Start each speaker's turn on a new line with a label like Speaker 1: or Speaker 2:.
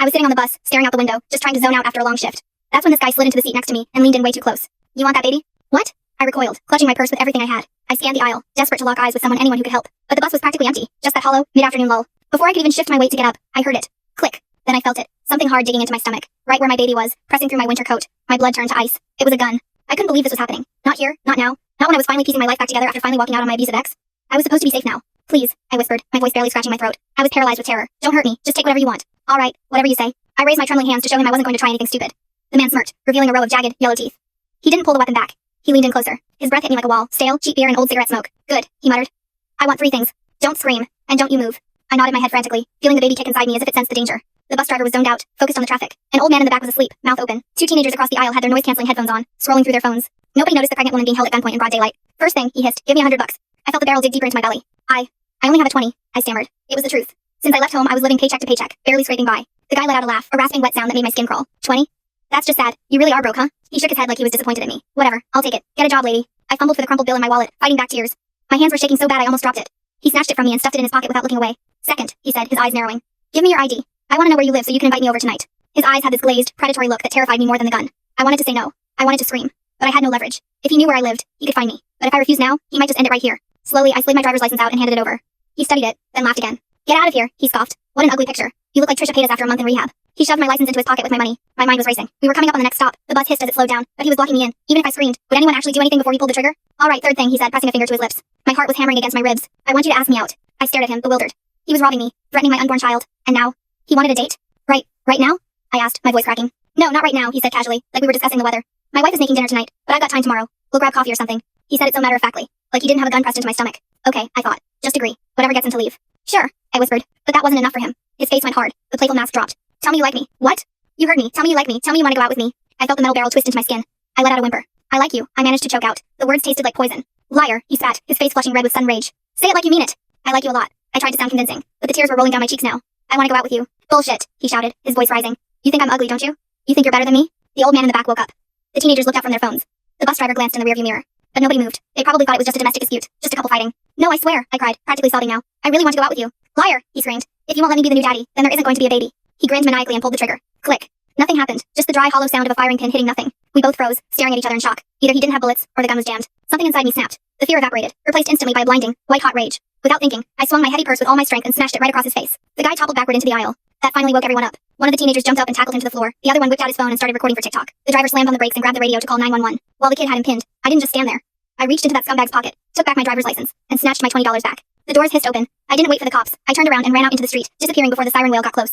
Speaker 1: I was sitting on the bus, staring out the window, just trying to zone out after a long shift. That's when this guy slid into the seat next to me and leaned in way too close. You want that baby? What? I recoiled, clutching my purse with everything I had. I scanned the aisle, desperate to lock eyes with anyone who could help. But the bus was practically empty, just that hollow, mid-afternoon lull. Before I could even shift my weight to get up, I heard it. Click. Then I felt it. Something hard digging into my stomach, right where my baby was, pressing through my winter coat. My blood turned to ice. It was a gun. I couldn't believe this was happening. Not here, not now, not when I was finally piecing my life back together after finally walking out on my abusive ex. I was supposed to be safe now. Please, I whispered, my voice barely scratching my throat. I was paralyzed with terror. Don't hurt me. Just take whatever you want. All right, whatever you say. I raised my trembling hands to show him I wasn't going to try anything stupid. The man smirked, revealing a row of jagged, yellow teeth. He didn't pull the weapon back. He leaned in closer. His breath hit me like a wall, stale, cheap beer and old cigarette smoke. Good, he muttered. I want 3 things. Don't scream, and don't you move. I nodded my head frantically, feeling the baby kick inside me as if it sensed the danger. The bus driver was zoned out, focused on the traffic. An old man in the back was asleep, mouth open. 2 teenagers across the aisle had their noise-canceling headphones on, scrolling through their phones. Nobody noticed the pregnant woman being held at gunpoint in broad daylight. First thing, he hissed, give me $100. I felt the barrel dig deeper into my belly. I only have a 20, I stammered. It was the truth. Since I left home, I was living paycheck to paycheck, barely scraping by. The guy let out a laugh, a rasping wet sound that made my skin crawl. 20? That's just sad. You really are broke, huh? He shook his head like he was disappointed at me. Whatever, I'll take it. Get a job, lady. I fumbled for the crumpled bill in my wallet, fighting back tears. My hands were shaking so bad I almost dropped it. He snatched it from me and stuffed it in his pocket without looking away. Second, he said, his eyes narrowing. Give me your ID. I want to know where you live so you can invite me over tonight. His eyes had this glazed, predatory look that terrified me more than the gun. I wanted to say no. I wanted to scream. But I had no leverage. If he knew where I lived, he could find me. But if I refused now, he might just end it right here. Slowly, I slid my driver's license out and handed it over. He studied it, then laughed again. Get out of here, he scoffed. What an ugly picture. You look like Trisha Paytas after a month in rehab. He shoved my license into his pocket with my money. My mind was racing. We were coming up on the next stop. The bus hissed as it slowed down, but he was blocking me in. Even if I screamed, would anyone actually do anything before he pulled the trigger? All right, third thing, he said, pressing a finger to his lips. My heart was hammering against my ribs. I want you to ask me out. I stared at him, bewildered. He was robbing me, threatening my unborn child, and now he wanted a date. Right now? I asked, my voice cracking. No, not right now, he said casually, like we were discussing the weather. My wife is making dinner tonight, but I've got time tomorrow. We'll grab coffee or something. He said it so matter-of-factly, like he didn't have a gun pressed into my stomach. Okay, I thought. Just agree. Whatever gets him to leave. Sure, I whispered, but that wasn't enough for him. His face went hard. The playful mask dropped. Tell me you like me. What? You heard me. Tell me you like me. Tell me you want to go out with me. I felt the metal barrel twist into my skin. I let out a whimper. I like you. I managed to choke out. The words tasted like poison. Liar, he spat, his face flushing red with sudden rage. Say it like you mean it. I like you a lot. I tried to sound convincing, but the tears were rolling down my cheeks now. I want to go out with you. Bullshit, he shouted, his voice rising. You think I'm ugly, don't you? You think you're better than me? The old man in the back woke up. The teenagers looked up from their phones. The bus driver glanced in the rearview mirror. But nobody moved. They probably thought it was just a domestic dispute, just a couple fighting. No, I swear, I cried, practically sobbing now. I really want to go out with you. Liar, he screamed. If you won't let me be the new daddy, then there isn't going to be a baby. He grinned maniacally and pulled the trigger. Click. Nothing happened, just the dry, hollow sound of a firing pin hitting nothing. We both froze, staring at each other in shock. Either he didn't have bullets, or the gun was jammed. Something inside me snapped. The fear evaporated, replaced instantly by a blinding, white-hot rage. Without thinking, I swung my heavy purse with all my strength and smashed it right across his face. The guy toppled backward into the aisle. That finally woke everyone up. One of the teenagers jumped up and tackled him to the floor. The other one whipped out his phone and started recording for TikTok. The driver slammed on the brakes and grabbed the radio to call 911. While the kid had him pinned, I didn't just stand there. I reached into that scumbag's pocket, took back my driver's license, and snatched my $20 back. The doors hissed open. I didn't wait for the cops. I turned around and ran out into the street, disappearing before the siren wail got close.